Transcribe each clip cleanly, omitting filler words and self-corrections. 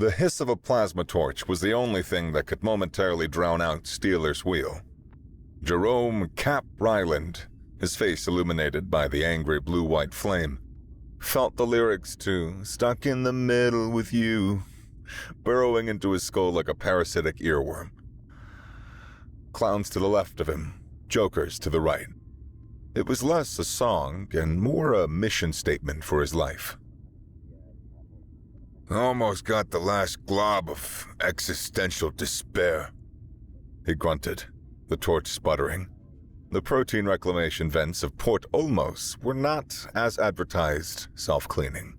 The hiss of a plasma torch was the only thing that could momentarily drown out Steeler's wheel. Jerome Cap Ryland, his face illuminated by the angry blue-white flame, felt the lyrics to "Stuck in the Middle with You" burrowing into his skull like a parasitic earworm. Clowns to the left of him, jokers to the right. It was less a song and more a mission statement for his life. "Almost got the last glob of existential despair," he grunted, the torch sputtering. The protein reclamation vents of Port Olmos were not, as advertised, self-cleaning.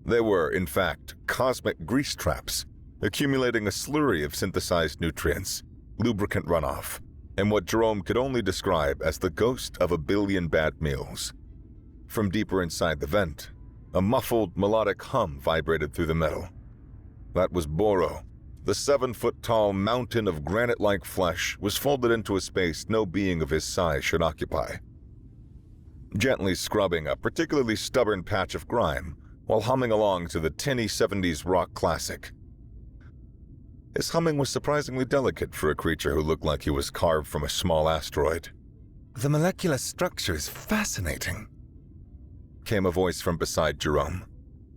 They were, in fact, cosmic grease traps, accumulating a slurry of synthesized nutrients, lubricant runoff, and what Jerome could only describe as the ghost of a billion bad meals. From deeper inside the vent, a muffled, melodic hum vibrated through the metal. That was Boro. The 7-foot-tall mountain of granite-like flesh was folded into a space no being of his size should occupy. Gently scrubbing a particularly stubborn patch of grime while humming along to the tinny 70s rock classic. His humming was surprisingly delicate for a creature who looked like he was carved from a small asteroid. "The molecular structure is fascinating," came a voice from beside Jerome.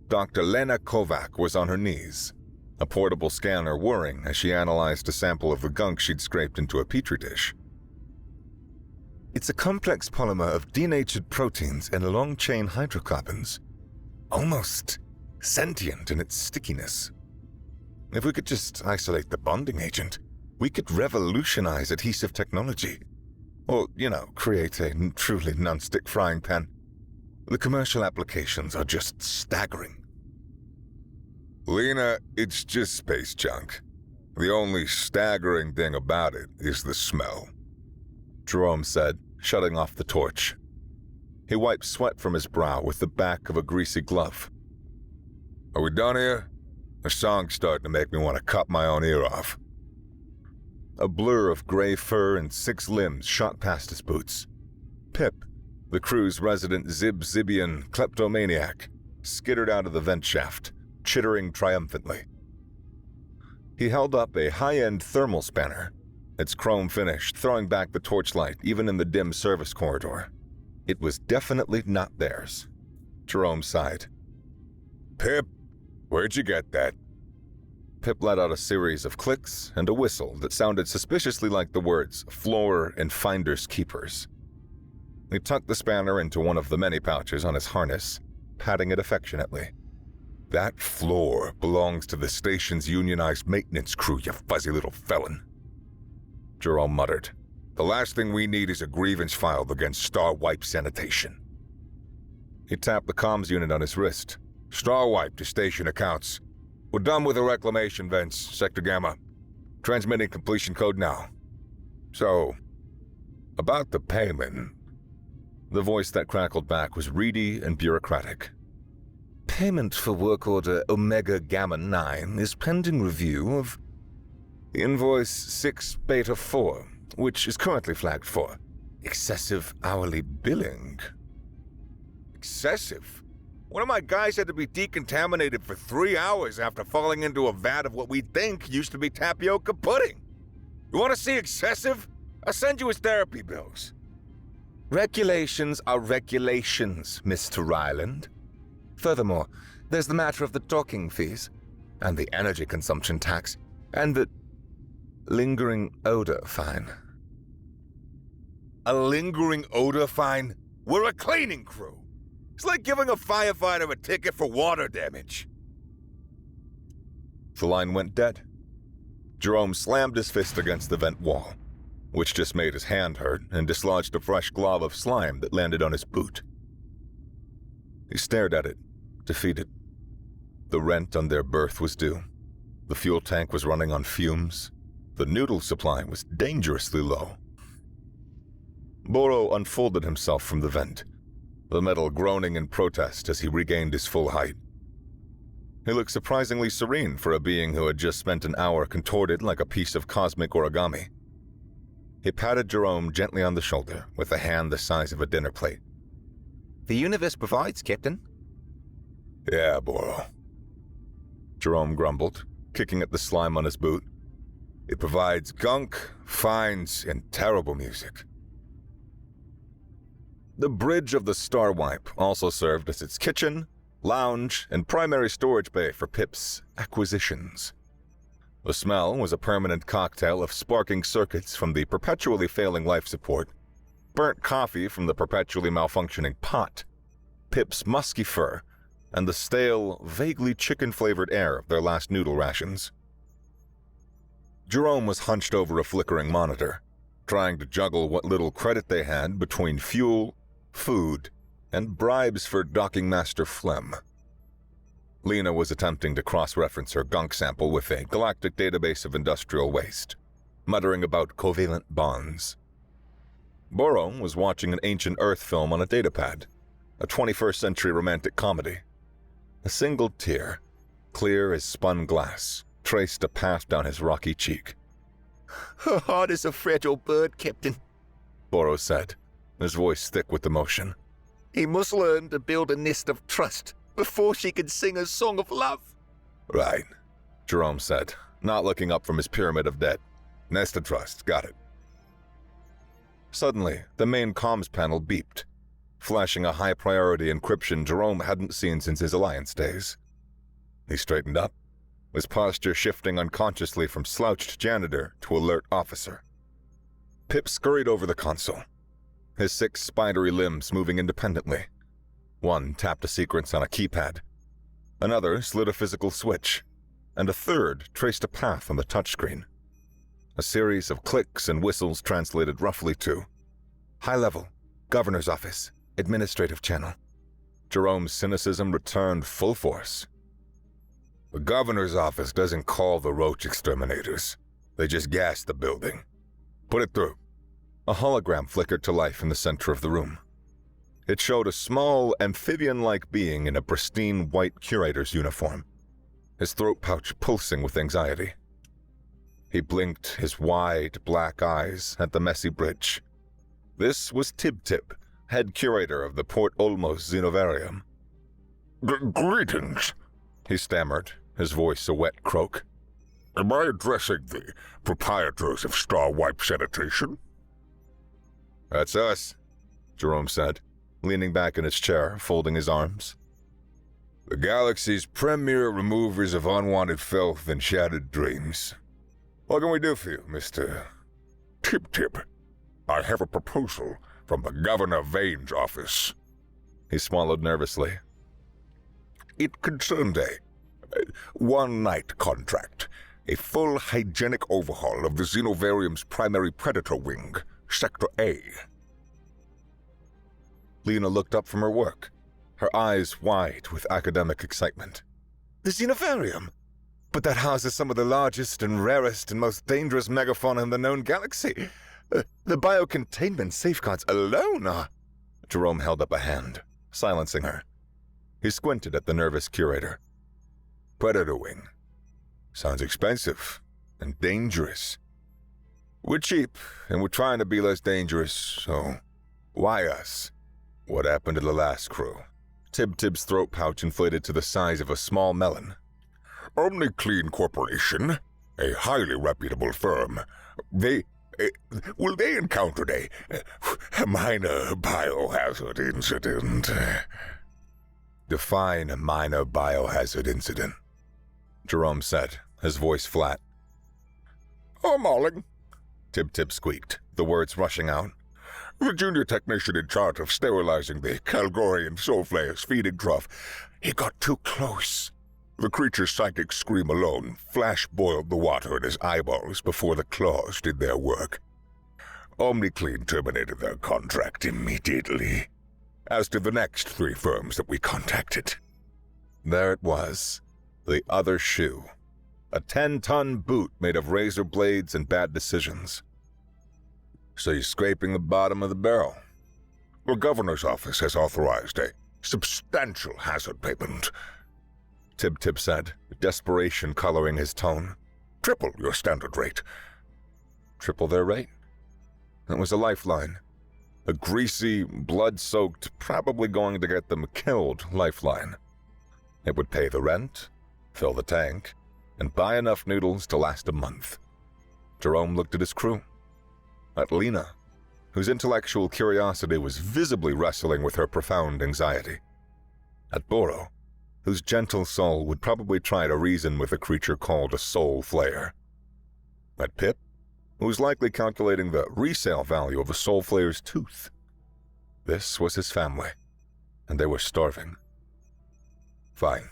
Dr. Lena Kovac was on her knees, a portable scanner whirring as she analyzed a sample of the gunk she'd scraped into a petri dish. "It's a complex polymer of denatured proteins and long-chain hydrocarbons, almost sentient in its stickiness. If we could just isolate the bonding agent, we could revolutionize adhesive technology. Or, create a truly non-stick frying pan. The commercial applications are just staggering." "Lena, it's just space junk. The only staggering thing about it is the smell," Jerome said, shutting off the torch. He wiped sweat from his brow with the back of a greasy glove. "Are we done here? The song's starting to make me want to cut my own ear off." A blur of gray fur and 6 limbs shot past his boots. Pip, the crew's resident Zib-Zibian kleptomaniac, skittered out of the vent shaft, chittering triumphantly. He held up a high-end thermal spanner, its chrome finish throwing back the torchlight even in the dim service corridor. It was definitely not theirs. Jerome sighed. "Pip, where'd you get that?" Pip let out a series of clicks and a whistle that sounded suspiciously like the words "floor" and "finders keepers." He tucked the spanner into one of the many pouches on his harness, patting it affectionately. "That floor belongs to the station's unionized maintenance crew, you fuzzy little felon," Jerome muttered. "The last thing we need is a grievance filed against Star Wipe Sanitation." He tapped the comms unit on his wrist. "Star Wipe to station accounts. We're done with the reclamation vents, Sector Gamma. Transmitting completion code now. So, about the payment." The voice that crackled back was reedy and bureaucratic. "Payment for work order Omega Gamma 9 is pending review of invoice 6 Beta 4, which is currently flagged for excessive hourly billing." "Excessive? One of my guys had to be decontaminated for 3 hours after falling into a vat of what we think used to be tapioca pudding. You want to see excessive? I'll send you his therapy bills." "Regulations are regulations, Mr. Ryland. Furthermore, there's the matter of the docking fees, and the energy consumption tax, and the lingering odor fine." "A lingering odor fine? We're a cleaning crew. It's like giving a firefighter a ticket for water damage." The line went dead. Jerome slammed his fist against the vent wall, which just made his hand hurt and dislodged a fresh glob of slime that landed on his boot. He stared at it, defeated. The rent on their berth was due. The fuel tank was running on fumes. The noodle supply was dangerously low. Boro unfolded himself from the vent, the metal groaning in protest as he regained his full height. He looked surprisingly serene for a being who had just spent an hour contorted like a piece of cosmic origami. He patted Jerome gently on the shoulder with a hand the size of a dinner plate. "The universe provides, Captain." "Yeah, Boro." Jerome grumbled, kicking at the slime on his boot. "It provides gunk, fines, and terrible music." The bridge of the Starwipe also served as its kitchen, lounge, and primary storage bay for Pip's acquisitions. The smell was a permanent cocktail of sparking circuits from the perpetually failing life support, burnt coffee from the perpetually malfunctioning pot, Pip's musky fur, and the stale, vaguely chicken-flavored air of their last noodle rations. Jerome was hunched over a flickering monitor, trying to juggle what little credit they had between fuel, food, and bribes for docking master phlegm. Lena was attempting to cross-reference her gunk sample with a galactic database of industrial waste, muttering about covalent bonds. Burrow was watching an ancient Earth film on a datapad, a 21st century romantic comedy. A single tear, clear as spun glass, traced a path down his rocky cheek. "Her heart is a fragile bird, Captain," Burrow said, his voice thick with emotion. "He must learn to build a nest of trust before she can sing a song of love." "Right," Jerome said, not looking up from his pyramid of debt. "Nest of trust, got it." Suddenly, the main comms panel beeped, flashing a high-priority encryption Jerome hadn't seen since his Alliance days. He straightened up, his posture shifting unconsciously from slouched janitor to alert officer. Pip scurried over the console, his 6 spidery limbs moving independently. One tapped a sequence on a keypad, another slid a physical switch, and a third traced a path on the touchscreen. A series of clicks and whistles translated roughly to "High level, Governor's Office, Administrative Channel." Jerome's cynicism returned full force. "The Governor's Office doesn't call the roach exterminators. They just gas the building. Put it through." A hologram flickered to life in the center of the room. It showed a small, amphibian-like being in a pristine white curator's uniform, his throat pouch pulsing with anxiety. He blinked his wide, black eyes at the messy bridge. This was Tib-Tib, head curator of the Port Olmos Xenovarium. Greetings, he stammered, his voice a wet croak. Am I addressing the proprietors of Starwipe Sanitation? "That's us," Jerome said, leaning back in his chair, folding his arms. "The galaxy's premier removers of unwanted filth and shattered dreams. What can we do for you, Mr. Tib-Tib, I have a proposal from the Governor Vane's office." He swallowed nervously. "It concerned a one-night contract, a full hygienic overhaul of the Xenovarium's primary predator wing, Sector A." Lena looked up from her work, her eyes wide with academic excitement. "The Xenovarium? But that houses some of the largest and rarest and most dangerous megafauna in the known galaxy. The biocontainment safeguards alone are—" Jerome held up a hand, silencing her. He squinted at the nervous curator. "Predator wing. Sounds expensive and dangerous. We're cheap, and we're trying to be less dangerous, so why us? What happened to the last crew?" Tib-Tib's throat pouch inflated to the size of a small melon. OmniClean Corporation, a highly reputable firm, they encountered a minor biohazard incident. "Define a minor biohazard incident," Jerome said, his voice flat. "Mauling," Tib-Tib squeaked, the words rushing out. "The junior technician in charge of sterilizing the Calgorian soulflayer's feeding trough. He got too close. The creature's psychic scream alone flash-boiled the water in his eyeballs before the claws did their work. OmniClean terminated their contract immediately, as did the next 3 firms that we contacted." There it was, the other shoe. A 10-ton boot made of razor blades and bad decisions. "So you're scraping the bottom of the barrel?" "The governor's office has authorized a substantial hazard payment," Tib-Tib said, desperation coloring his tone. "Triple your standard rate." Triple their rate? It was a lifeline. A greasy, blood-soaked, probably going to get them killed lifeline. It would pay the rent, fill the tank, and buy enough noodles to last a month. Jerome looked at his crew. At Lena, whose intellectual curiosity was visibly wrestling with her profound anxiety. At Boro, whose gentle soul would probably try to reason with a creature called a soul flayer. At Pip, who was likely calculating the resale value of a soul flayer's tooth. This was his family, and they were starving. Fine,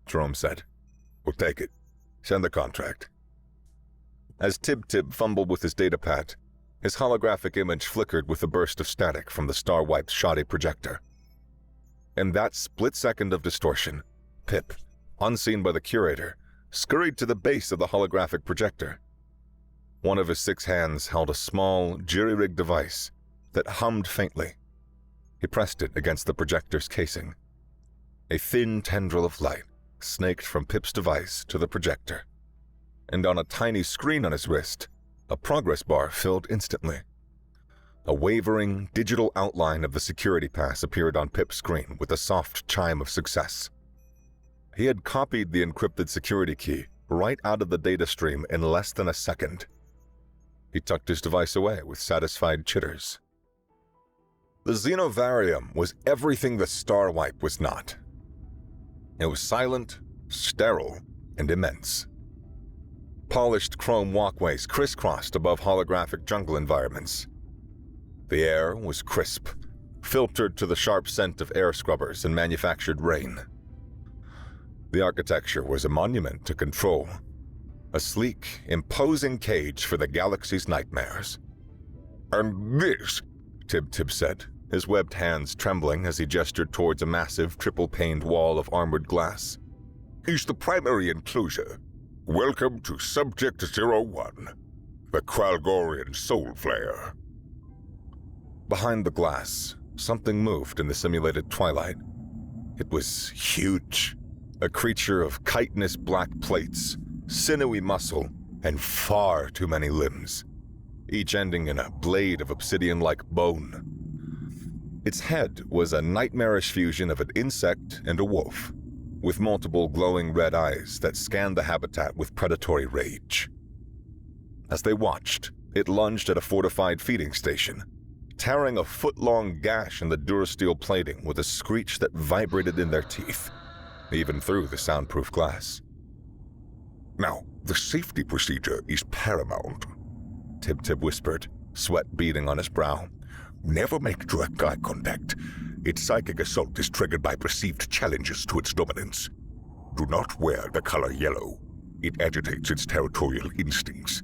Jerome said. We'll take it. Send the contract. As Tib fumbled with his datapad, his holographic image flickered with a burst of static from the star-wiped shoddy projector. In that split second of distortion, Pip, unseen by the curator, scurried to the base of the holographic projector. One of his 6 hands held a small, jury-rigged device that hummed faintly. He pressed it against the projector's casing. A thin tendril of light snaked from Pip's device to the projector, and on a tiny screen on his wrist, a progress bar filled instantly. A wavering, digital outline of the security pass appeared on Pip's screen with a soft chime of success. He had copied the encrypted security key right out of the data stream in less than a second. He tucked his device away with satisfied chitters. The Xenovarium was everything the Starwipe was not. It was silent, sterile, and immense. Polished chrome walkways crisscrossed above holographic jungle environments. The air was crisp, filtered to the sharp scent of air scrubbers and manufactured rain. The architecture was a monument to control, a sleek, imposing cage for the galaxy's nightmares. And this, Tib said, his webbed hands trembling as he gestured towards a massive triple-paned wall of armored glass, is the primary enclosure. Welcome to Subject 01, the Kralgorian Soul Flayer. Behind the glass, something moved in the simulated twilight. It was huge, a creature of chitinous black plates, sinewy muscle, and far too many limbs, each ending in a blade of obsidian-like bone. Its head was a nightmarish fusion of an insect and a wolf, with multiple glowing red eyes that scanned the habitat with predatory rage. As they watched, it lunged at a fortified feeding station, tearing a foot-long gash in the durasteel plating with a screech that vibrated in their teeth, even through the soundproof glass. Now, the safety procedure is paramount, Tib whispered, sweat beading on his brow. Never make direct eye contact. Its psychic assault is triggered by perceived challenges to its dominance. Do not wear the color yellow. It agitates its territorial instincts.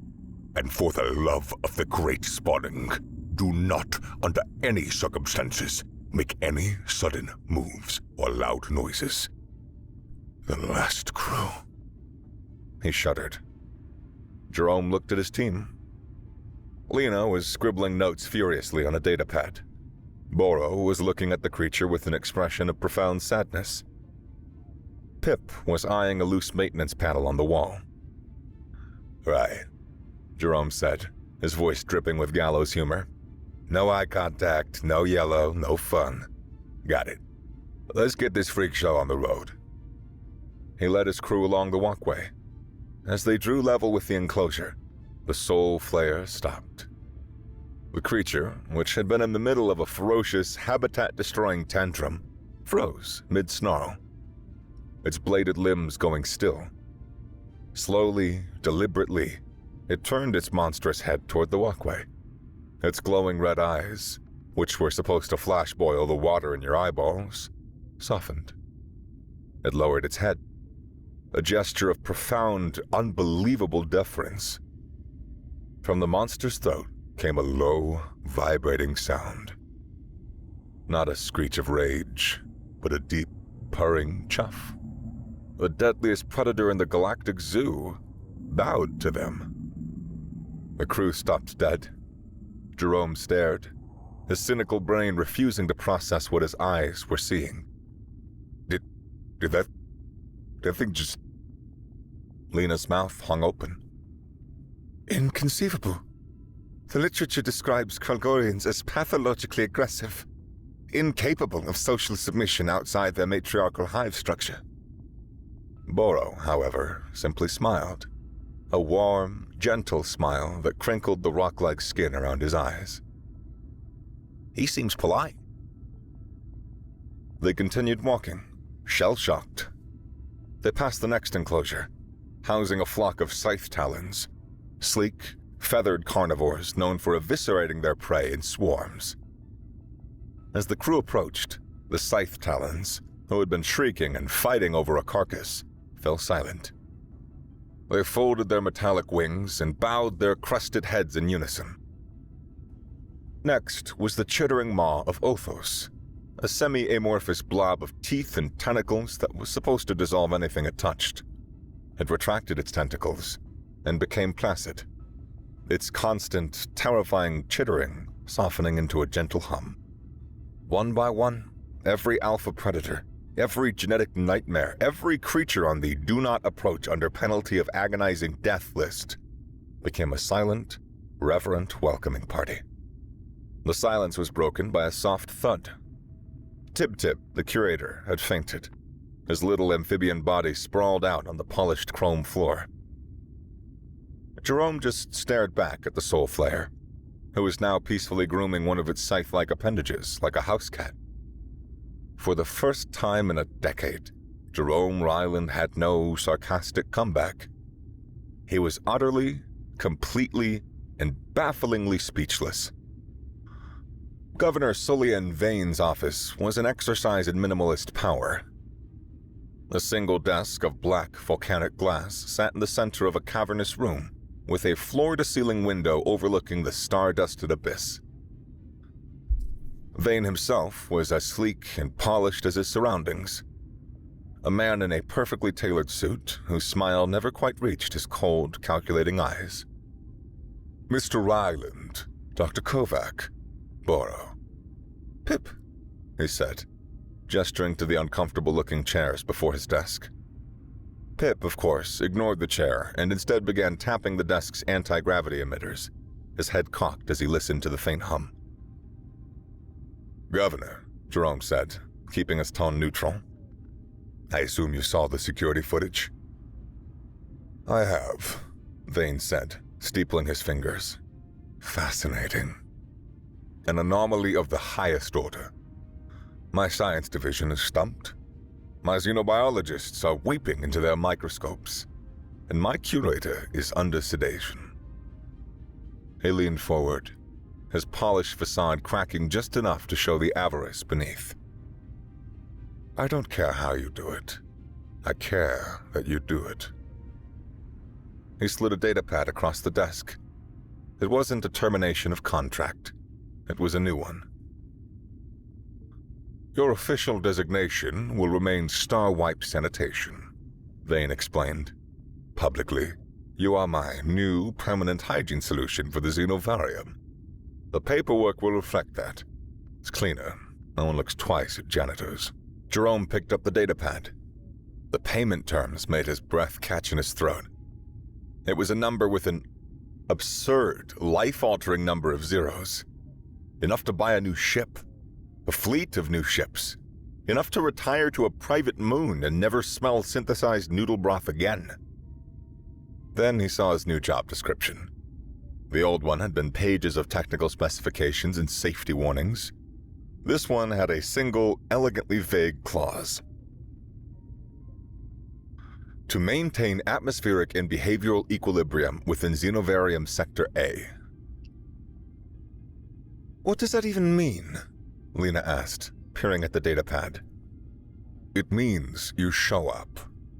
And for the love of the great spawning, do not, under any circumstances, make any sudden moves or loud noises. The last crew. He shuddered. Jerome looked at his team. Lena was scribbling notes furiously on a datapad. Boro was looking at the creature with an expression of profound sadness. Pip was eyeing a loose maintenance panel on the wall. Right, Jerome said, his voice dripping with gallows humor. No eye contact, no yellow, no fun. Got it. Let's get this freak show on the road. He led his crew along the walkway. As they drew level with the enclosure, the soul flayer stopped. The creature, which had been in the middle of a ferocious, habitat-destroying tantrum, froze mid-snarl, its bladed limbs going still. Slowly, deliberately, it turned its monstrous head toward the walkway. Its glowing red eyes, which were supposed to flash boil the water in your eyeballs, softened. It lowered its head, a gesture of profound, unbelievable deference. From the monster's throat came a low, vibrating sound. Not a screech of rage, but a deep, purring chuff. The deadliest predator in the Galactic Zoo bowed to them. The crew stopped dead. Jerome stared, his cynical brain refusing to process what his eyes were seeing. Did that thing just... Lena's mouth hung open. Inconceivable. The literature describes Kralgorians as pathologically aggressive, incapable of social submission outside their matriarchal hive structure. Boro, however, simply smiled. A warm, gentle smile that crinkled the rock-like skin around his eyes. He seems polite. They continued walking, shell-shocked. They passed the next enclosure, housing a flock of scythe talons, sleek, feathered carnivores known for eviscerating their prey in swarms. As the crew approached, the scythe talons, who had been shrieking and fighting over a carcass, fell silent. They folded their metallic wings and bowed their crusted heads in unison. Next was the chittering maw of Othos, a semi-amorphous blob of teeth and tentacles that was supposed to dissolve anything it touched. It retracted its tentacles and became placid, its constant, terrifying chittering softening into a gentle hum. One by one, every alpha predator, every genetic nightmare, every creature on the do not approach under penalty of agonizing death list became a silent, reverent welcoming party. The silence was broken by a soft thud. Tib-Tib, the curator, had fainted. His little amphibian body sprawled out on the polished chrome floor. Jerome just stared back at the soul flayer, who was now peacefully grooming one of its scythe-like appendages like a house cat. For the first time in a decade, Jerome Ryland had no sarcastic comeback. He was utterly, completely, and bafflingly speechless. Governor Sullian Vane's office was an exercise in minimalist power. A single desk of black volcanic glass sat in the center of a cavernous room, with a floor-to-ceiling window overlooking the star-dusted abyss. Vane himself was as sleek and polished as his surroundings. A man in a perfectly tailored suit whose smile never quite reached his cold, calculating eyes. Mr. Ryland, Dr. Kovac, Boro. "Pip," he said, gesturing to the uncomfortable-looking chairs before his desk. Pip, of course, ignored the chair and instead began tapping the desk's anti-gravity emitters, his head cocked as he listened to the faint hum. Governor, Jerome said, keeping his tone neutral. I assume you saw the security footage? I have, Vane said, steepling his fingers. Fascinating. An anomaly of the highest order. My science division is stumped. My xenobiologists are weeping into their microscopes, and my curator is under sedation. He leaned forward, his polished facade cracking just enough to show the avarice beneath. I don't care how you do it. I care that you do it. He slid a datapad across the desk. It wasn't a termination of contract. It was a new one. Your official designation will remain Starwipe Sanitation, Vane explained. Publicly, you are my new permanent hygiene solution for the Xenovarium. The paperwork will reflect that. It's cleaner. No one looks twice at janitors. Jerome picked up the datapad. The payment terms made his breath catch in his throat. It was a number with an absurd, life-altering number of zeros. Enough to buy a new ship, a fleet of new ships, enough to retire to a private moon and never smell synthesized noodle broth again. Then he saw his new job description. The old one had been pages of technical specifications and safety warnings. This one had a single, elegantly vague clause. To maintain atmospheric and behavioral equilibrium within Xenovarium Sector A. What does that even mean? Lena asked, peering at the datapad. It means you show up,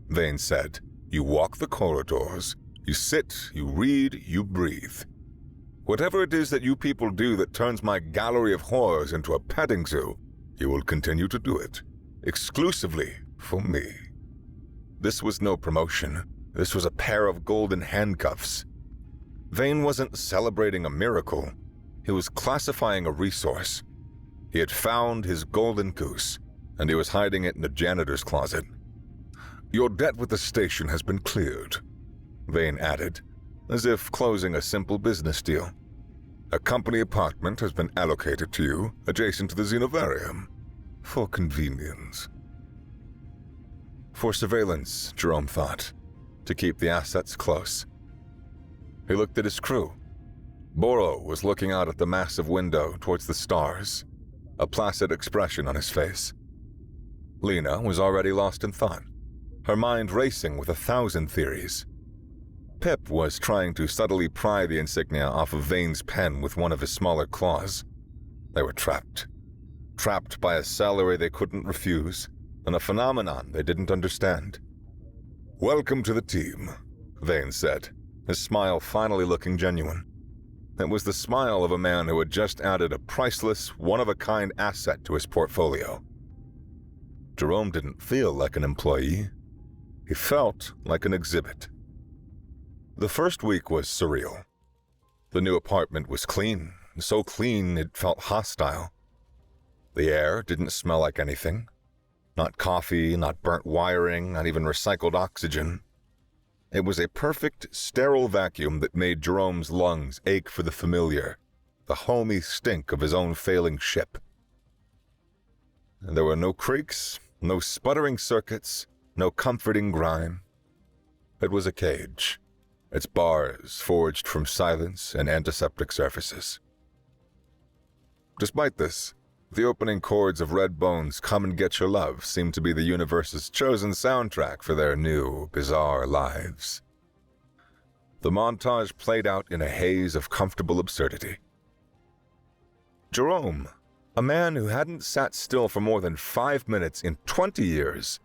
Vane said. You walk the corridors, you sit, you read, you breathe. Whatever it is that you people do that turns my gallery of horrors into a petting zoo, you will continue to do it, exclusively for me. This was no promotion. This was a pair of golden handcuffs. Vane wasn't celebrating a miracle. He was classifying a resource. He had found his golden goose, and he was hiding it in the janitor's closet. Your debt with the station has been cleared, Vane added, as if closing a simple business deal. A company apartment has been allocated to you adjacent to the Xenovarium, for convenience. For surveillance, Jerome thought, to keep the assets close. He looked at his crew. Boro was looking out at the massive window towards the stars, a placid expression on his face. Lena was already lost in thought, her mind racing with 1,000 theories. Pip was trying to subtly pry the insignia off of Vane's pen with one of his smaller claws. They were trapped. Trapped by a salary they couldn't refuse, and a phenomenon they didn't understand. "Welcome to the team," Vane said, his smile finally looking genuine. It was the smile of a man who had just added a priceless, one-of-a-kind asset to his portfolio. Jerome didn't feel like an employee. He felt like an exhibit. The first week was surreal. The new apartment was clean, so clean it felt hostile. The air didn't smell like anything. Not coffee, not burnt wiring, not even recycled oxygen. It was a perfect, sterile vacuum that made Jerome's lungs ache for the familiar, the homey stink of his own failing ship. There were no creaks, no sputtering circuits, no comforting grime. It was a cage, its bars forged from silence and antiseptic surfaces. Despite this, the opening chords of Red Bone's Come and Get Your Love seemed to be the universe's chosen soundtrack for their new, bizarre lives. The montage played out in a haze of comfortable absurdity. Jerome, a man who hadn't sat still for more than 5 minutes in 20 years,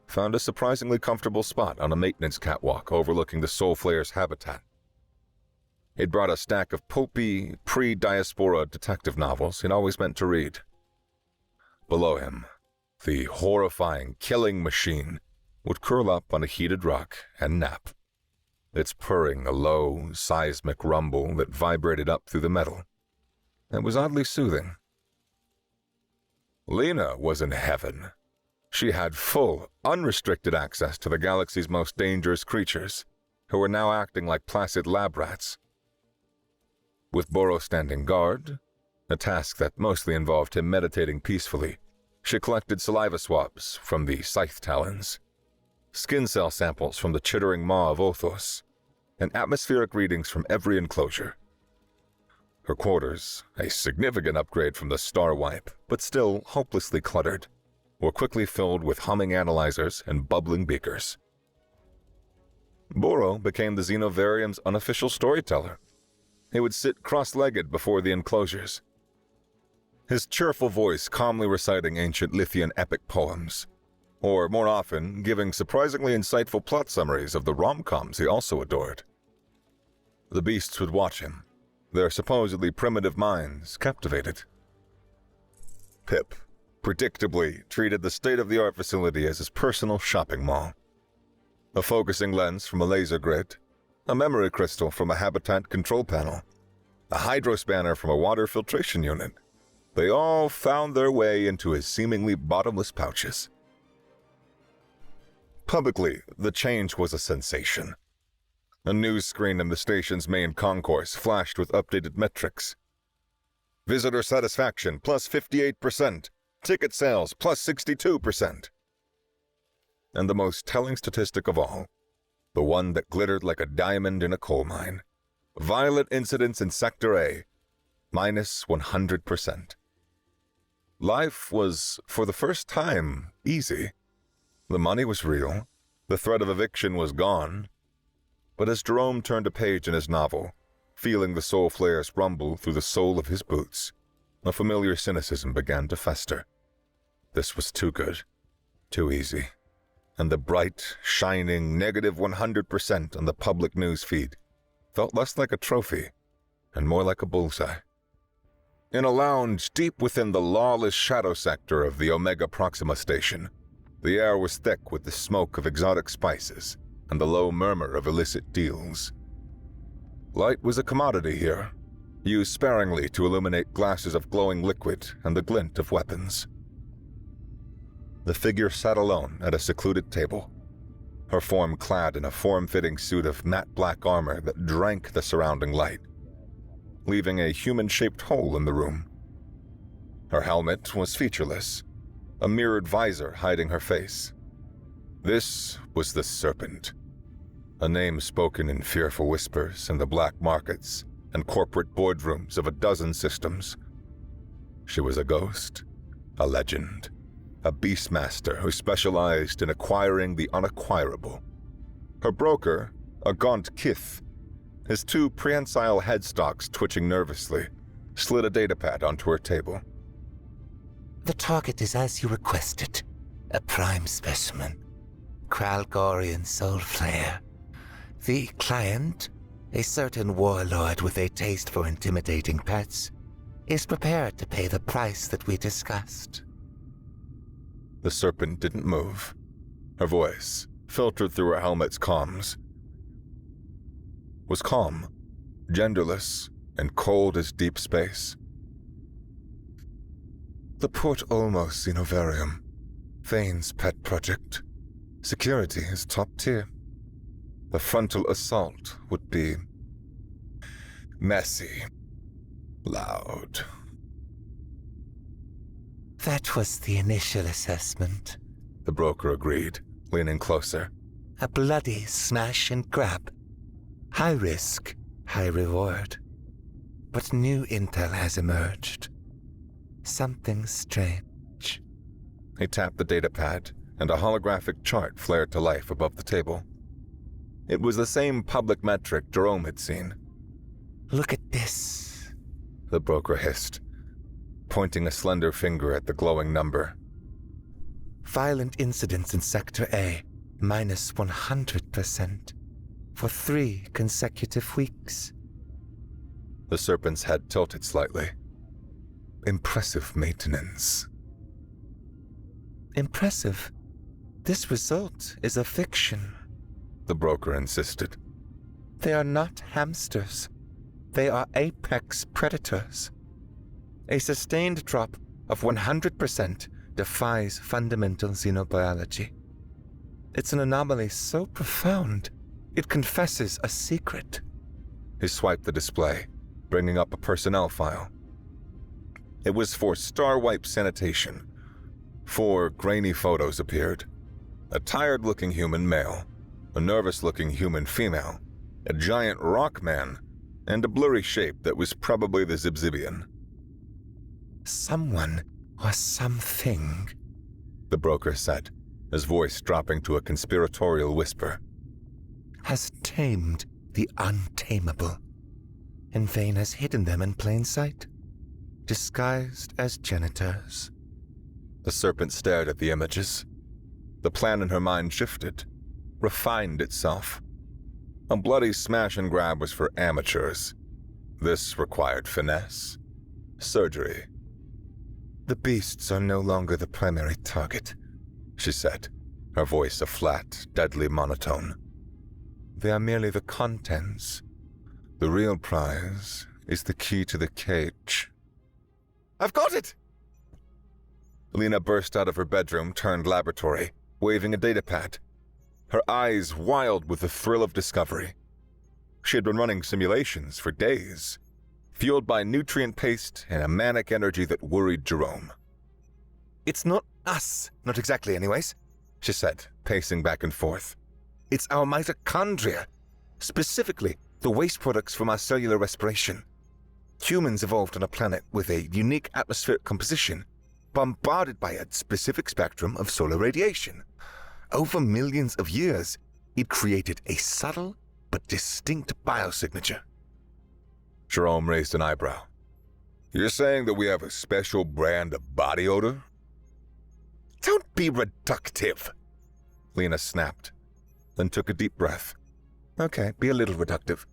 found a surprisingly comfortable spot on a maintenance catwalk overlooking the Soul Flayer's habitat. He'd brought a stack of pulpy, pre-diaspora detective novels he'd always meant to read. Below him, the horrifying killing machine would curl up on a heated rock and nap, its purring a low, seismic rumble that vibrated up through the metal. It was oddly soothing. Lena was in heaven. She had full, unrestricted access to the galaxy's most dangerous creatures, who were now acting like placid lab rats. With Boro standing guard, a task that mostly involved him meditating peacefully, she collected saliva swabs from the scythe talons, skin cell samples from the chittering maw of Othos, and atmospheric readings from every enclosure. Her quarters, a significant upgrade from the star wipe, but still hopelessly cluttered, were quickly filled with humming analyzers and bubbling beakers. Boro became the Xenovarium's unofficial storyteller. He would sit cross-legged before the enclosures, his cheerful voice calmly reciting ancient Lithian epic poems, or more often giving surprisingly insightful plot summaries of the rom-coms he also adored. The beasts would watch him, their supposedly primitive minds captivated. Pip predictably treated the state-of-the-art facility as his personal shopping mall. A focusing lens from a laser grid, a memory crystal from a habitat control panel, a hydrospanner from a water filtration unit. They all found their way into his seemingly bottomless pouches. Publicly, the change was a sensation. A news screen in the station's main concourse flashed with updated metrics. Visitor satisfaction plus 58%, ticket sales plus 62%. And the most telling statistic of all, the one that glittered like a diamond in a coal mine. Violent incidents in Sector A, minus 100%. Life was, for the first time, easy. The money was real, the threat of eviction was gone. But as Jerome turned a page in his novel, feeling the soul flares rumble through the sole of his boots, a familiar cynicism began to fester. This was too good, too easy. And the bright, shining negative 100% on the public news feed felt less like a trophy and more like a bullseye. In a lounge deep within the lawless shadow sector of the Omega Proxima station, the air was thick with the smoke of exotic spices and the low murmur of illicit deals. Light was a commodity here, used sparingly to illuminate glasses of glowing liquid and the glint of weapons. The figure sat alone at a secluded table, her form clad in a form-fitting suit of matte black armor that drank the surrounding light, leaving a human-shaped hole in the room. Her helmet was featureless, a mirrored visor hiding her face. This was the Serpent, a name spoken in fearful whispers in the black markets and corporate boardrooms of a dozen systems. She was a ghost, a legend, a beastmaster who specialized in acquiring the unacquirable. Her broker, a gaunt kith, his two prehensile headstalks twitching nervously, slid a datapad onto her table. The target is as you requested, a prime specimen, Kralgorian soul flare. The client, a certain warlord with a taste for intimidating pets, is prepared to pay the price that we discussed. The Serpent didn't move. Her voice, filtered through her helmet's comms, was calm, genderless, and cold as deep space. The Port Olmos Xenovarium, Vane's pet project. Security is top tier. The frontal assault would be messy, loud. That was the initial assessment, The broker agreed, leaning closer. a bloody smash and grab. High risk, high reward. But new intel has emerged. Something strange. He tapped the datapad, and a holographic chart flared to life above the table. It was the same public metric Jerome had seen. Look at this. The broker hissed, pointing a slender finger at the glowing number. Violent incidents in Sector A, minus 100%, for 3 consecutive weeks. The Serpent's head tilted slightly. Impressive maintenance. Impressive. This result is a fiction. The broker insisted. They are not hamsters. They are apex predators. A sustained drop of 100% defies fundamental xenobiology. It's an anomaly so profound, it confesses a secret. He swiped the display, bringing up a personnel file. It was for Starwipe Sanitation. 4 grainy photos appeared. A tired-looking human male, a nervous-looking human female, a giant rock man, and a blurry shape that was probably the Zibzibian. Someone or something, The broker said, his voice dropping to a conspiratorial whisper. has tamed the untamable, and Vane has hidden them in plain sight, disguised as janitors. The Serpent stared at the images. The plan in her mind shifted, refined itself. A bloody smash and grab was for amateurs. This required finesse, surgery. The beasts are no longer the primary target, She said, her voice a flat, deadly monotone. they are merely the contents. The real prize is the key to the cage. I've got it! Lena burst out of her bedroom turned laboratory, waving a datapad, her eyes wild with the thrill of discovery. She had been running simulations for days, fueled by nutrient paste and a manic energy that worried Jerome. It's not us, not exactly anyways, She said, pacing back and forth. it's our mitochondria. Specifically, the waste products from our cellular respiration. Humans evolved on a planet with a unique atmospheric composition, bombarded by a specific spectrum of solar radiation. Over millions of years, it created a subtle but distinct biosignature. Jerome raised an eyebrow. You're saying that we have a special brand of body odor? Don't be reductive. Lena snapped, then took a deep breath. Okay, be a little reductive.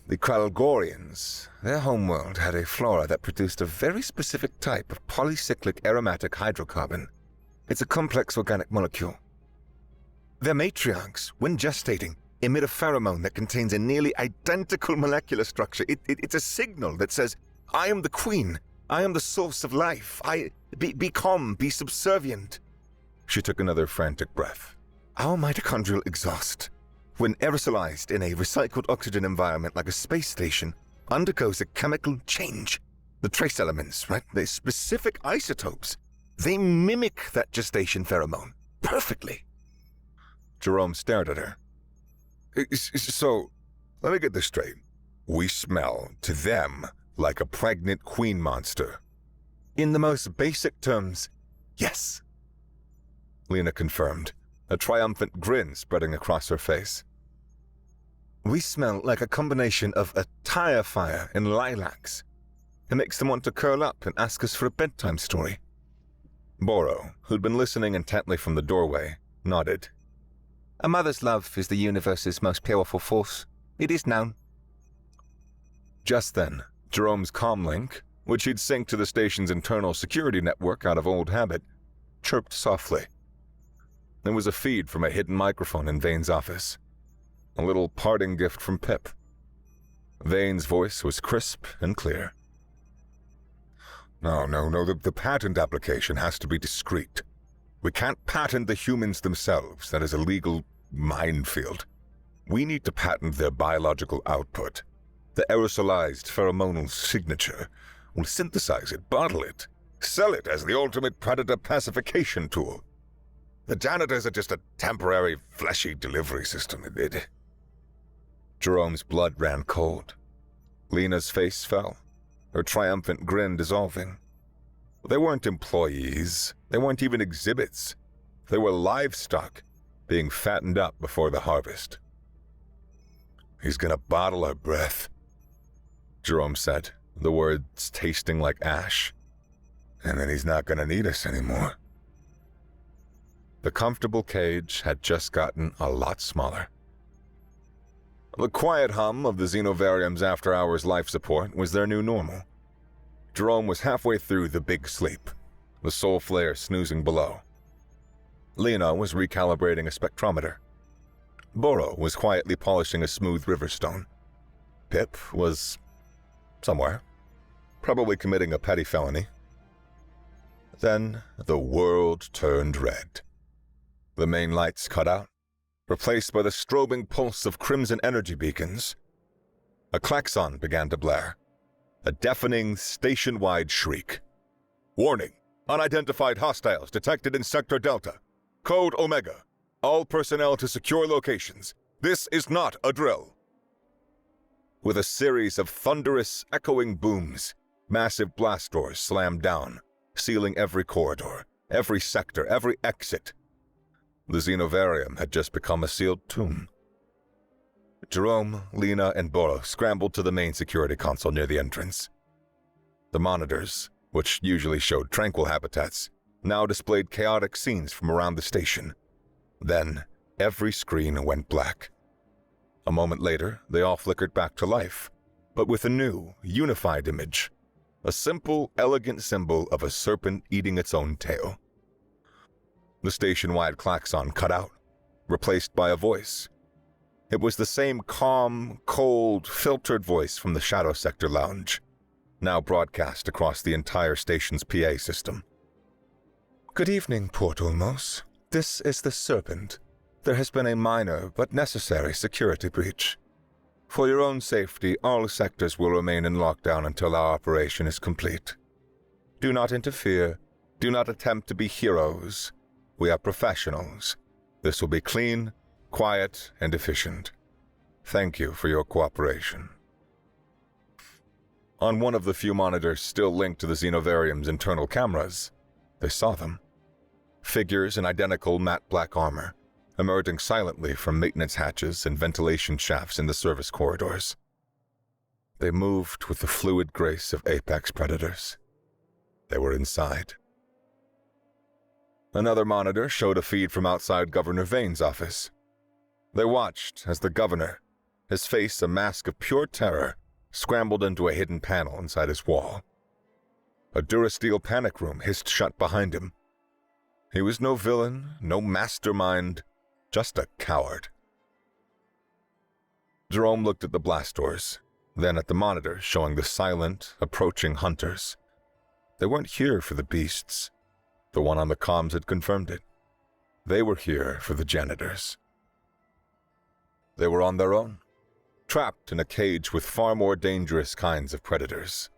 The Kralgorians, their homeworld had a flora that produced a very specific type of polycyclic aromatic hydrocarbon. It's a complex organic molecule. Their matriarchs, when gestating, emit a pheromone that contains a nearly identical molecular structure. It's a signal that says, I am the queen. I am the source of life. Be calm, be subservient. She took another frantic breath. Our mitochondrial exhaust, when aerosolized in a recycled oxygen environment like a space station, undergoes a chemical change. The trace elements, right? The specific isotopes, they mimic that gestation pheromone, perfectly. Jerome stared at her. So, let me get this straight. We smell, to them, like a pregnant queen monster. In the most basic terms, yes. Lena confirmed, a triumphant grin spreading across her face. We smell like a combination of a tire fire and lilacs. It makes them want to curl up and ask us for a bedtime story. Boro, who'd been listening intently from the doorway, nodded. A mother's love is the universe's most powerful force. It is known. Just then, Jerome's comlink, which he'd synced to the station's internal security network out of old habit, chirped softly. There was a feed from a hidden microphone in Vane's office. A little parting gift from Pip. Vane's voice was crisp and clear. No, the patent application has to be discreet. We can't patent the humans themselves. That is a legal minefield. We need to patent their biological output. The aerosolized pheromonal signature. We'll synthesize it, bottle it, sell it as the ultimate predator pacification tool. The janitors are just a temporary, fleshy delivery system. Jerome's blood ran cold. Lena's face fell, her triumphant grin dissolving. They weren't employees. They weren't even exhibits. They were livestock, being fattened up before the harvest. He's gonna bottle our breath, Jerome said, the words tasting like ash. And then he's not gonna need us anymore. The comfortable cage had just gotten a lot smaller. The quiet hum of the Xenovarium's after-hours life support was their new normal. Jerome was halfway through the big sleep, the soul flare snoozing below. Lena was recalibrating a spectrometer. Boro was quietly polishing a smooth riverstone. Pip was somewhere, probably committing a petty felony. Then the world turned red. The main lights cut out, replaced by the strobing pulse of crimson energy beacons. A klaxon began to blare, a deafening station-wide shriek. Warning! Unidentified hostiles detected in Sector Delta. Code Omega. All personnel to secure locations. This is not a drill. With a series of thunderous, echoing booms, massive blast doors slammed down, sealing every corridor, every sector, every exit. The Xenovarium had just become a sealed tomb. Jerome, Lena, and Boro scrambled to the main security console near the entrance. The monitors, which usually showed tranquil habitats, now displayed chaotic scenes from around the station. Then, every screen went black. A moment later, they all flickered back to life, but with a new, unified image. A simple, elegant symbol of a serpent eating its own tail. The station-wide klaxon cut out, replaced by a voice. It was the same calm, cold, filtered voice from the Shadow Sector lounge, now broadcast across the entire station's PA system. Good evening, Port Ulmos. This is the Serpent. There has been a minor but necessary security breach. For your own safety, all sectors will remain in lockdown until our operation is complete. Do not interfere. Do not attempt to be heroes. We are professionals. This will be clean, quiet, and efficient. Thank you for your cooperation. On one of the few monitors still linked to the Xenovarium's internal cameras, they saw them. Figures in identical matte black armor, emerging silently from maintenance hatches and ventilation shafts in the service corridors. They moved with the fluid grace of apex predators. They were inside. Another monitor showed a feed from outside Governor Vane's office. They watched as the governor, his face a mask of pure terror, scrambled into a hidden panel inside his wall. A Durasteel panic room hissed shut behind him. He was no villain, no mastermind, just a coward. Jerome looked at the blast doors, then at the monitor showing the silent, approaching hunters. They weren't here for the beasts. The one on the comms had confirmed it. They were here for the janitors. They were on their own, trapped in a cage with far more dangerous kinds of predators.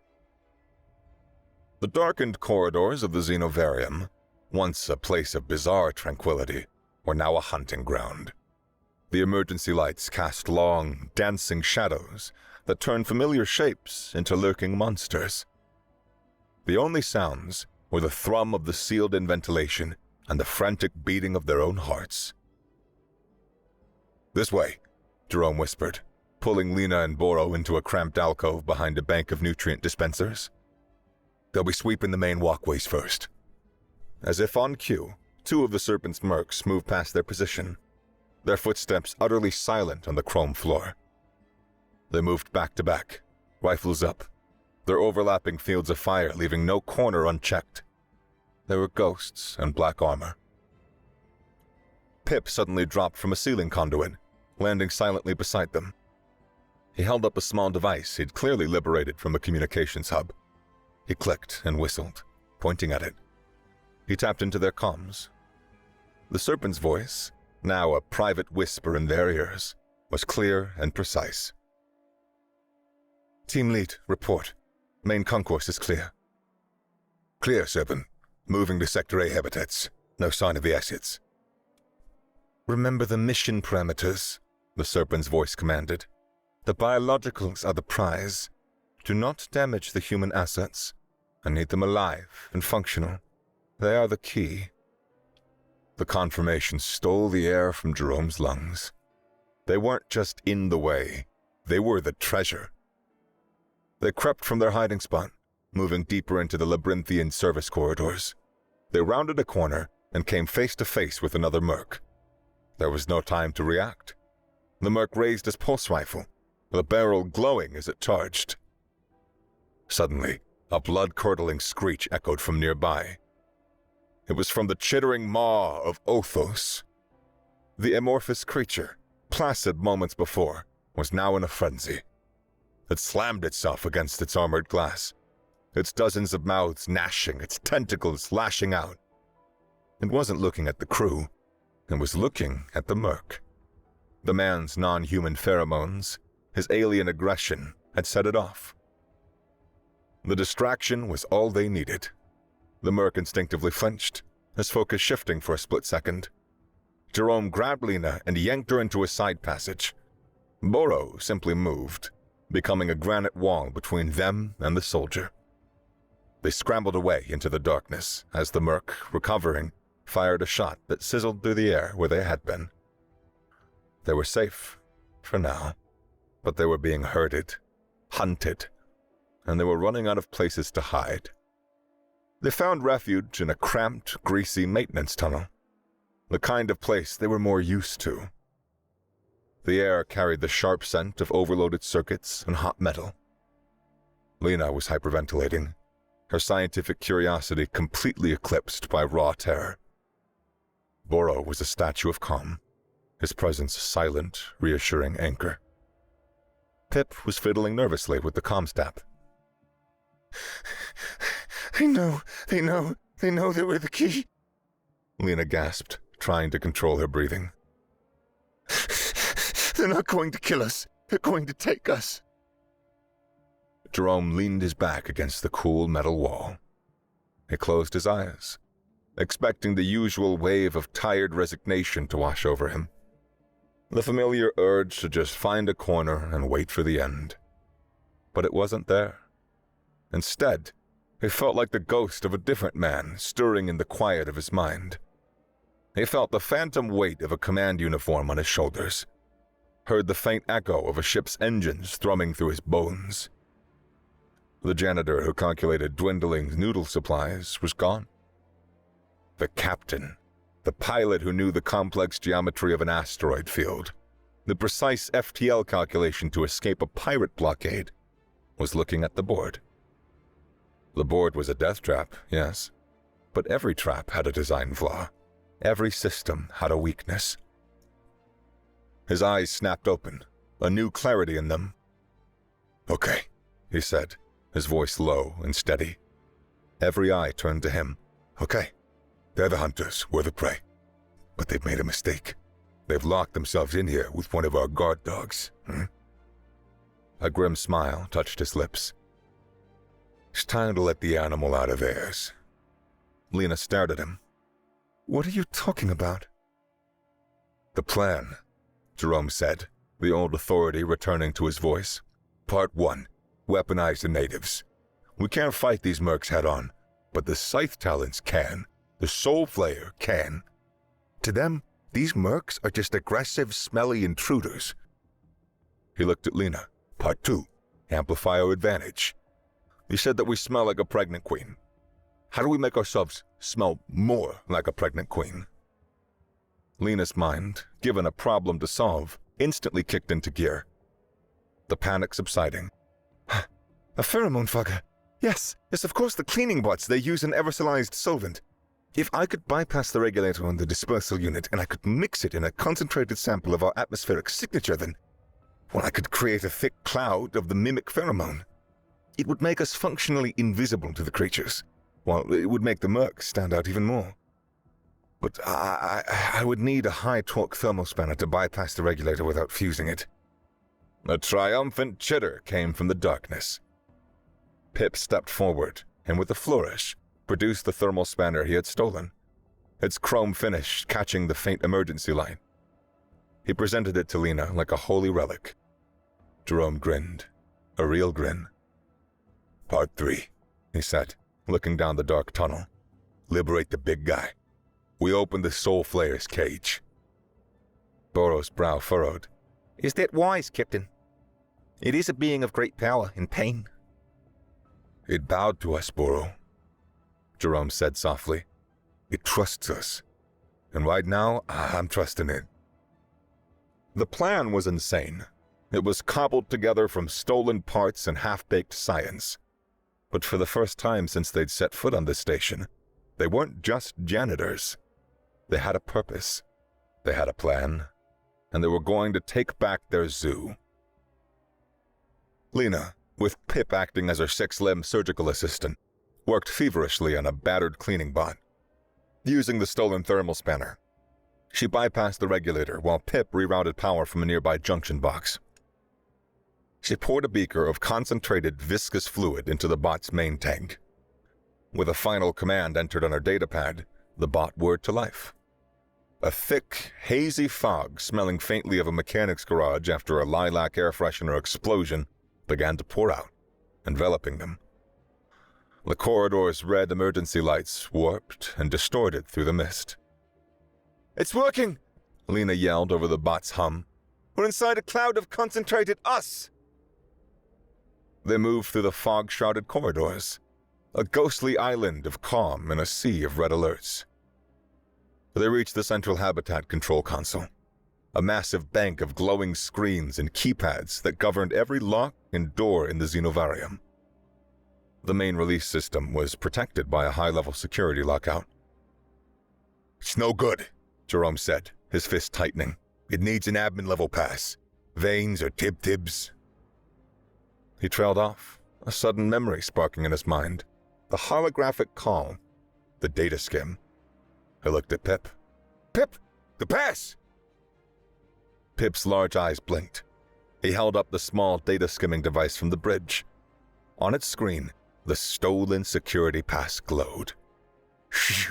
The darkened corridors of the Xenovarium, once a place of bizarre tranquility, were now a hunting ground. The emergency lights cast long, dancing shadows that turned familiar shapes into lurking monsters. The only sounds were the thrum of the sealed-in ventilation and the frantic beating of their own hearts. "This way," Jerome whispered, pulling Lena and Boro into a cramped alcove behind a bank of nutrient dispensers. "They'll be sweeping the main walkways first." As if on cue, two of the Serpent's mercs moved past their position, their footsteps utterly silent on the chrome floor. They moved back to back, rifles up, their overlapping fields of fire leaving no corner unchecked. They were ghosts in black armor. Pip suddenly dropped from a ceiling conduit, landing silently beside them. He held up a small device he'd clearly liberated from a communications hub. He clicked and whistled, pointing at it. He tapped into their comms. The Serpent's voice, now a private whisper in their ears, was clear and precise. "Team lead, report. Main concourse is clear." "Clear, Serpent. Moving to Sector A habitats. No sign of the assets." "Remember the mission parameters," the Serpent's voice commanded. "The biologicals are the prize. Do not damage the human assets. I need them alive and functional. They are the key." The confirmation stole the air from Jerome's lungs. They weren't just in the way, they were the treasure. They crept from their hiding spot, moving deeper into the labyrinthian service corridors. They rounded a corner and came face to face with another merc. There was no time to react. The merc raised his pulse rifle, the barrel glowing as it charged. Suddenly, a blood-curdling screech echoed from nearby. It was from the chittering maw of Othos. The amorphous creature, placid moments before, was now in a frenzy. It slammed itself against its armored glass, its dozens of mouths gnashing, its tentacles lashing out. It wasn't looking at the crew. It was looking at the merc. The man's non-human pheromones, his alien aggression, had set it off. The distraction was all they needed. The merc instinctively flinched, his focus shifting for a split second. Jerome grabbed Lena and yanked her into a side passage. Boro simply moved, becoming a granite wall between them and the soldier. They scrambled away into the darkness as the merc, recovering, fired a shot that sizzled through the air where they had been. They were safe, for now, but they were being herded, hunted, and they were running out of places to hide. They found refuge in a cramped, greasy maintenance tunnel, the kind of place they were more used to. The air carried the sharp scent of overloaded circuits and hot metal. Lena was hyperventilating, her scientific curiosity completely eclipsed by raw terror. Boro was a statue of calm, his presence a silent, reassuring anchor. Pip was fiddling nervously with the comms tap. They know they were the key," Lena gasped, trying to control her breathing. "They're not going to kill us. They're going to take us." Jerome leaned his back against the cool metal wall. He closed his eyes, expecting the usual wave of tired resignation to wash over him. The familiar urge to just find a corner and wait for the end. But it wasn't there. Instead, it felt like the ghost of a different man stirring in the quiet of his mind. He felt the phantom weight of a command uniform on his shoulders, heard the faint echo of a ship's engines thrumming through his bones. The janitor who calculated dwindling noodle supplies was gone. The captain, the pilot who knew the complex geometry of an asteroid field, the precise FTL calculation to escape a pirate blockade, was looking at the board. The board was a death trap, yes, but every trap had a design flaw. Every system had a weakness. His eyes snapped open, a new clarity in them. "Okay," he said, his voice low and steady. Every eye turned to him. "Okay. They're the hunters, we're the prey. But they've made a mistake. They've locked themselves in here with one of our guard dogs." A grim smile touched his lips. "It's time to let the animal out of theirs." Lena stared at him, What are you talking about? The plan, Jerome said, the old authority returning to his voice. Part 1. Weaponize the natives. We can't fight these mercs head-on, but the Scythe Talons can. The Soul Flayer can. To them, these mercs are just aggressive, smelly intruders. He looked at Lena. Part 2. Amplify our advantage. You said that we smell like a pregnant queen. How do we make ourselves smell more like a pregnant queen? Lena's mind, given a problem to solve, instantly kicked into gear. The panic subsiding. A pheromone fogger. Yes, of course the cleaning bots. They use an aerosolized solvent. If I could bypass the regulator on the dispersal unit and I could mix it in a concentrated sample of our atmospheric signature, then, well, I could create a thick cloud of the mimic pheromone. It would make us functionally invisible to the creatures, while it would make the mercs stand out even more. But I would need a high-torque thermal spanner to bypass the regulator without fusing it. A triumphant chitter came from the darkness. Pip stepped forward, and with a flourish, produced the thermal spanner he had stolen, its chrome finish catching the faint emergency light. He presented it to Lena like a holy relic. Jerome grinned, a real grin. Part 3, he said, looking down the dark tunnel. Liberate the big guy. We open the Soul Flayer's cage. Boros' brow furrowed. Is that wise, Captain? It is a being of great power and pain. It bowed to us, Boro, Jerome said softly. It trusts us. And right now, I'm trusting it. The plan was insane. It was cobbled together from stolen parts and half-baked science. But for the first time since they'd set foot on this station, they weren't just janitors. They had a purpose. They had a plan. And they were going to take back their zoo. Lena, with Pip acting as her six-limb surgical assistant, worked feverishly on a battered cleaning bot. Using the stolen thermal spanner, she bypassed the regulator while Pip rerouted power from a nearby junction box. She poured a beaker of concentrated viscous fluid into the bot's main tank. With a final command entered on her datapad, the bot whirred to life. A thick, hazy fog smelling faintly of a mechanic's garage after a lilac air freshener explosion began to pour out, enveloping them. The corridor's red emergency lights warped and distorted through the mist. It's working! Lena yelled over the bot's hum. We're inside a cloud of concentrated us! They moved through the fog-shrouded corridors, a ghostly island of calm in a sea of red alerts. They reached the central habitat control console, a massive bank of glowing screens and keypads that governed every lock and door in the Xenovarium. The main release system was protected by a high-level security lockout. It's no good, Jerome said, his fist tightening. It needs an admin-level pass. Veins or tib-tibs. He trailed off, a sudden memory sparking in his mind. The holographic call, the data skim. He looked at Pip. Pip, the pass! Pip's large eyes blinked. He held up the small data skimming device from the bridge. On its screen, the stolen security pass glowed.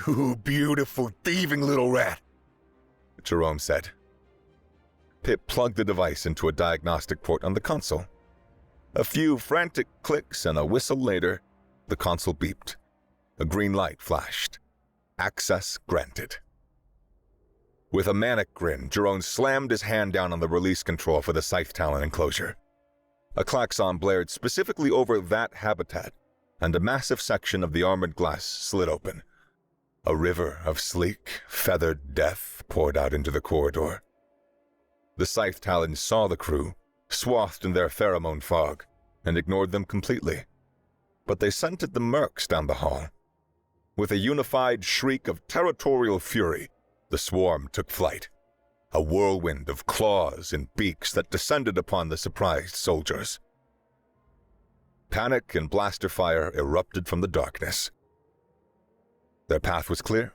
You beautiful, thieving little rat, Jerome said. Pip plugged the device into a diagnostic port on the console. A few frantic clicks and a whistle later, the console beeped. A green light flashed. Access granted. With a manic grin, Jerome slammed his hand down on the release control for the Scythe Talon enclosure. A klaxon blared specifically over that habitat, and a massive section of the armored glass slid open. A river of sleek, feathered death poured out into the corridor. The Scythe Talons saw the crew, swathed in their pheromone fog, and ignored them completely. But they scented the mercs down the hall. With a unified shriek of territorial fury, the swarm took flight, a whirlwind of claws and beaks that descended upon the surprised soldiers. Panic and blaster fire erupted from the darkness. Their path was clear.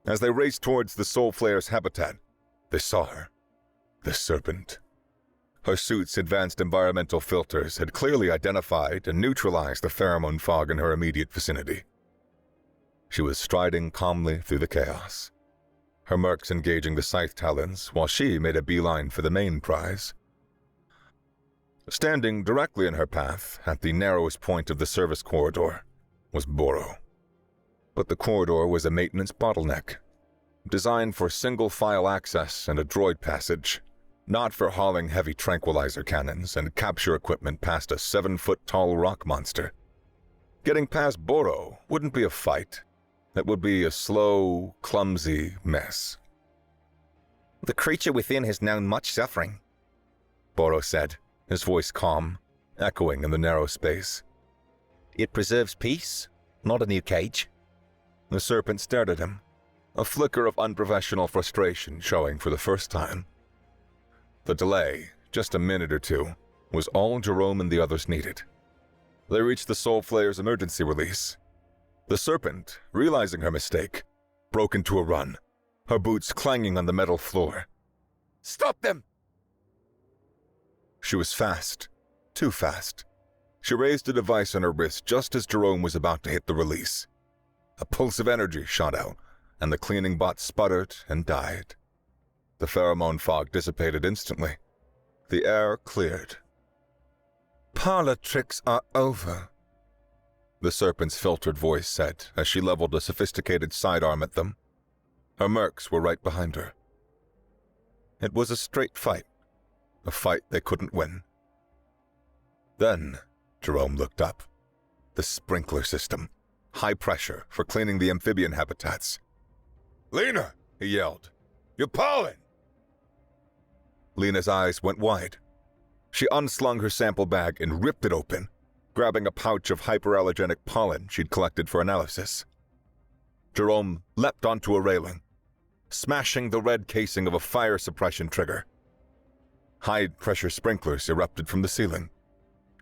As they raced towards the Soul Flayer's habitat, they saw her, the Serpent. Her suit's advanced environmental filters had clearly identified and neutralized the pheromone fog in her immediate vicinity. She was striding calmly through the chaos, her mercs engaging the scythe talons while she made a beeline for the main prize. Standing directly in her path, at the narrowest point of the service corridor, was Boro. But the corridor was a maintenance bottleneck, designed for single-file access and a droid passage, not for hauling heavy tranquilizer cannons and capture equipment past a 7-foot-tall rock monster. Getting past Boro wouldn't be a fight. It would be a slow, clumsy mess. "The creature within has known much suffering," Boro said, his voice calm, echoing in the narrow space. "It preserves peace, not a new cage." The Serpent stared at him, a flicker of unprofessional frustration showing for the first time. The delay, just a minute or two, was all Jerome and the others needed. They reached the Soul Flayer's emergency release. The Serpent, realizing her mistake, broke into a run, her boots clanging on the metal floor. "Stop them!" She was fast, too fast. She raised a device on her wrist just as Jerome was about to hit the release. A pulse of energy shot out, and the cleaning bot sputtered and died. The pheromone fog dissipated instantly. The air cleared. "Parlor tricks are over," the Serpent's filtered voice said as she leveled a sophisticated sidearm at them. Her mercs were right behind her. It was a straight fight, a fight they couldn't win. Then Jerome looked up. The sprinkler system, high pressure for cleaning the amphibian habitats. "Lena!" he yelled. "You're pollen!" Lena's eyes went wide. She unslung her sample bag and ripped it open, grabbing a pouch of hyperallergenic pollen she'd collected for analysis. Jerome leapt onto a railing, smashing the red casing of a fire suppression trigger. High-pressure sprinklers erupted from the ceiling,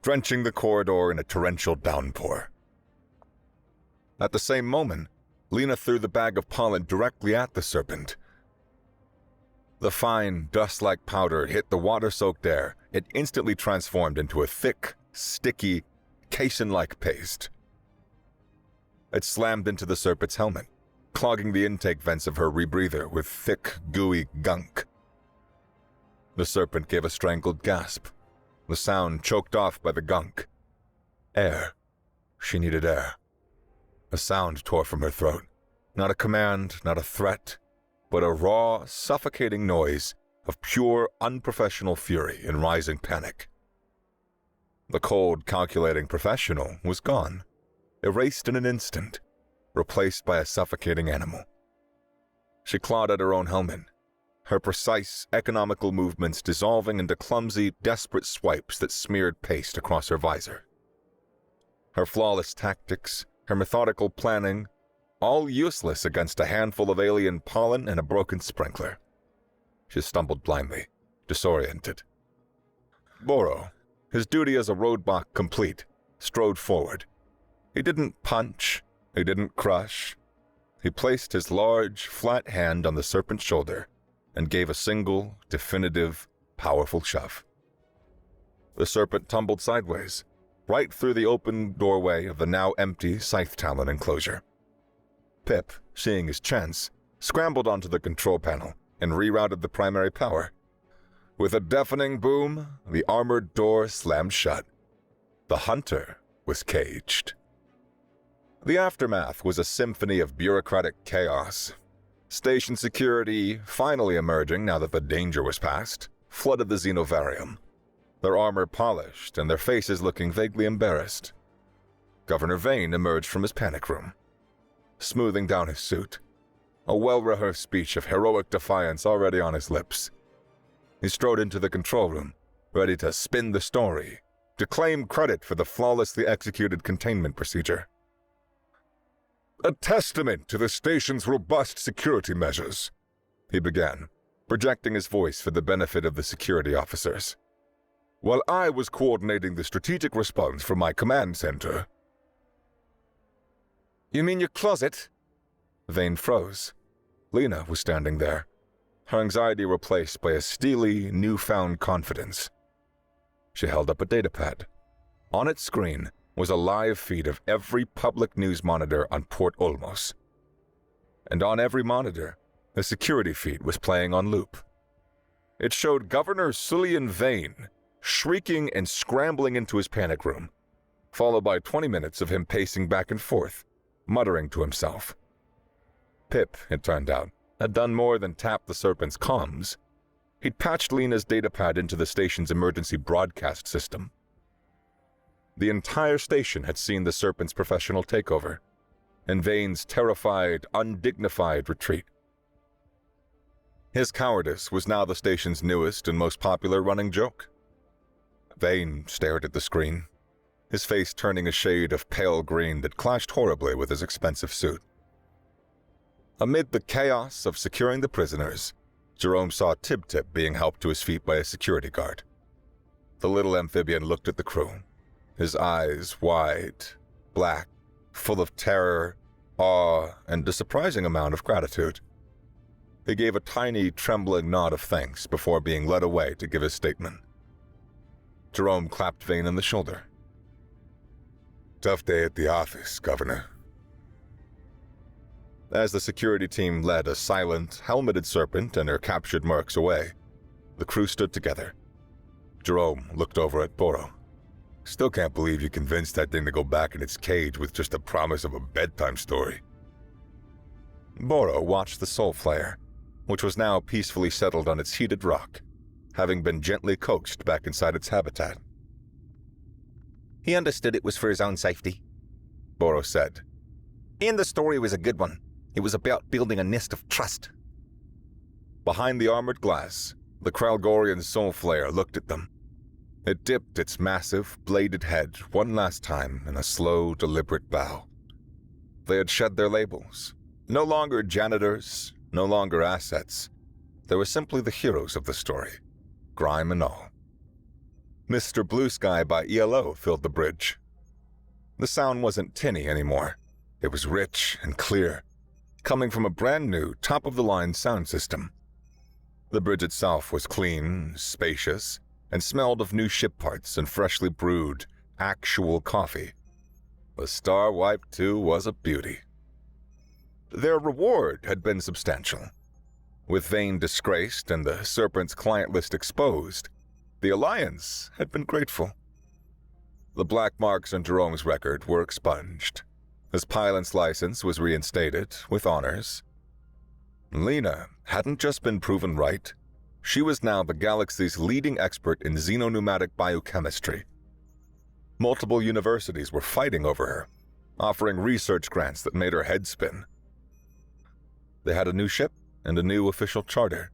drenching the corridor in a torrential downpour. At the same moment, Lena threw the bag of pollen directly at the Serpent. The fine, dust-like powder hit the water-soaked air. It instantly transformed into a thick, sticky, casein-like paste. It slammed into the Serpent's helmet, clogging the intake vents of her rebreather with thick, gooey gunk. The Serpent gave a strangled gasp, the sound choked off by the gunk. Air. She needed air. A sound tore from her throat. Not a command, not a threat, but a raw, suffocating noise of pure, unprofessional fury and rising panic. The cold, calculating professional was gone, erased in an instant, replaced by a suffocating animal. She clawed at her own helmet, her precise, economical movements dissolving into clumsy, desperate swipes that smeared paste across her visor. Her flawless tactics, her methodical planning, all useless against a handful of alien pollen and a broken sprinkler. She stumbled blindly, disoriented. Boro, his duty as a roadblock complete, strode forward. He didn't punch, he didn't crush. He placed his large, flat hand on the Serpent's shoulder and gave a single, definitive, powerful shove. The Serpent tumbled sideways, right through the open doorway of the now empty scythe talon enclosure. Pip, seeing his chance, scrambled onto the control panel and rerouted the primary power. With a deafening boom, the armored door slammed shut. The hunter was caged. The aftermath was a symphony of bureaucratic chaos. Station security, finally emerging now that the danger was past, flooded the Xenovarium, their armor polished and their faces looking vaguely embarrassed. Governor Vane emerged from his panic room, smoothing down his suit, a well-rehearsed speech of heroic defiance already on his lips. He strode into the control room, ready to spin the story, to claim credit for the flawlessly executed containment procedure. "A testament to the station's robust security measures," he began, projecting his voice for the benefit of the security officers. "While I was coordinating the strategic response from my command center—" "You mean your closet?" Vane froze. Lena was standing there, her anxiety replaced by a steely, newfound confidence. She held up a datapad. On its screen, was a live feed of every public news monitor on Port Olmos. And on every monitor, a security feed was playing on loop. It showed Governor Cillian Vane shrieking and scrambling into his panic room, followed by 20 minutes of him pacing back and forth, muttering to himself. Pip, it turned out, had done more than tap the Serpent's comms. He'd patched Lena's datapad into the station's emergency broadcast system. The entire station had seen the Serpent's professional takeover, and Vane's terrified, undignified retreat. His cowardice was now the station's newest and most popular running joke. Vane stared at the screen, his face turning a shade of pale green that clashed horribly with his expensive suit. Amid the chaos of securing the prisoners, Jerome saw Tib-Tip being helped to his feet by a security guard. The little amphibian looked at the crew, his eyes wide, black, full of terror, awe, and a surprising amount of gratitude. He gave a tiny, trembling nod of thanks before being led away to give his statement. Jerome clapped Vane on the shoulder. Tough day at the office, Governor. As the security team led a silent, helmeted Serpent and her captured mercs away, the crew stood together. Jerome looked over at Boro. Still can't believe you convinced that thing to go back in its cage with just the promise of a bedtime story. Boro watched the Soul Flare, which was now peacefully settled on its heated rock, having been gently coaxed back inside its habitat. He understood it was for his own safety, Boro said. And the story was a good one. It was about building a nest of trust. Behind the armored glass, the Kralgorian Soul Flare looked at them. It dipped its massive, bladed head one last time in a slow, deliberate bow. They had shed their labels. No longer janitors, no longer assets. They were simply the heroes of the story, grime and all. Mr. Blue Sky by ELO filled the bridge. The sound wasn't tinny anymore. It was rich and clear, coming from a brand new, top-of-the-line sound system. The bridge itself was clean, spacious, and smelled of new ship parts and freshly brewed, actual coffee. The Star Wipe, too, was a beauty. Their reward had been substantial. With Vane disgraced and the Serpent's client list exposed, the Alliance had been grateful. The black marks on Jerome's record were expunged. His pilot's license was reinstated with honors. Lena hadn't just been proven right. She was now the galaxy's leading expert in xenopneumatic biochemistry. Multiple universities were fighting over her, offering research grants that made her head spin. They had a new ship and a new official charter.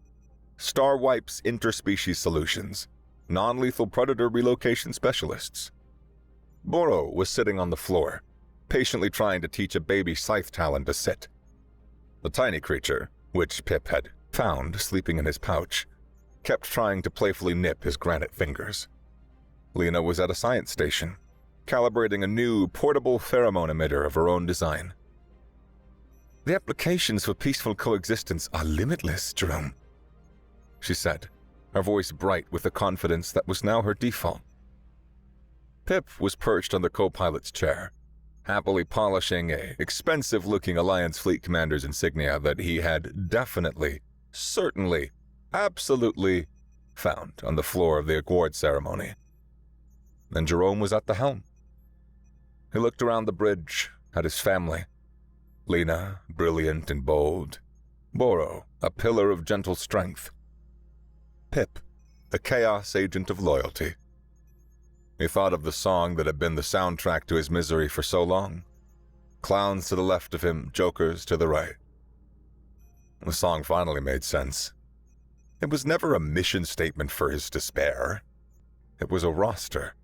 Star Wipe's Interspecies Solutions, non-lethal predator relocation specialists. Boro was sitting on the floor, patiently trying to teach a baby scythe talon to sit. The tiny creature, which Pip had found sleeping in his pouch, kept trying to playfully nip his granite fingers. Lena was at a science station, calibrating a new portable pheromone emitter of her own design. The applications for peaceful coexistence are limitless, Jerome, she said, her voice bright with the confidence that was now her default. Pip was perched on the co-pilot's chair, happily polishing a expensive-looking Alliance Fleet Commander's insignia that he had definitely, certainly, absolutely found on the floor of the award ceremony. And Jerome was at the helm. He looked around the bridge at his family. Lena, brilliant and bold. Boro, a pillar of gentle strength. Pip, the chaos agent of loyalty. He thought of the song that had been the soundtrack to his misery for so long. Clowns to the left of him, jokers to the right. The song finally made sense. It was never a mission statement for his despair. It was a roster.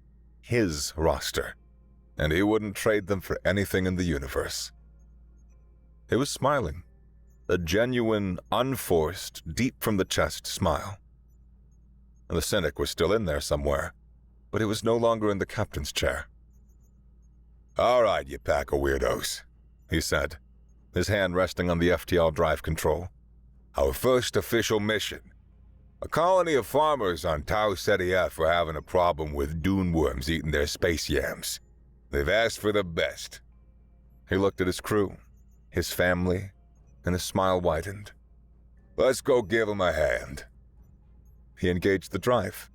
His roster. And he wouldn't trade them for anything in the universe. He was smiling. A genuine, unforced, deep-from-the-chest smile. The cynic was still in there somewhere, but he was no longer in the captain's chair. All right, you pack of weirdos, he said, his hand resting on the FTL drive control. Our first official mission. A colony of farmers on Tau Ceti F were having a problem with dune worms eating their space yams. They've asked for the best. He looked at his crew, his family, and his smile widened. Let's go give 'em a hand. He engaged the drive.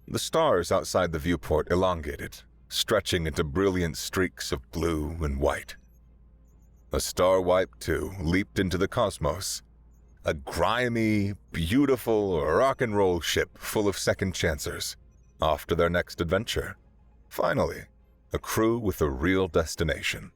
The stars outside the viewport elongated, stretching into brilliant streaks of blue and white. A Star Wipe 2 leaped into the cosmos, a grimy, beautiful rock and roll ship full of second chancers, off to their next adventure. Finally, a crew with a real destination.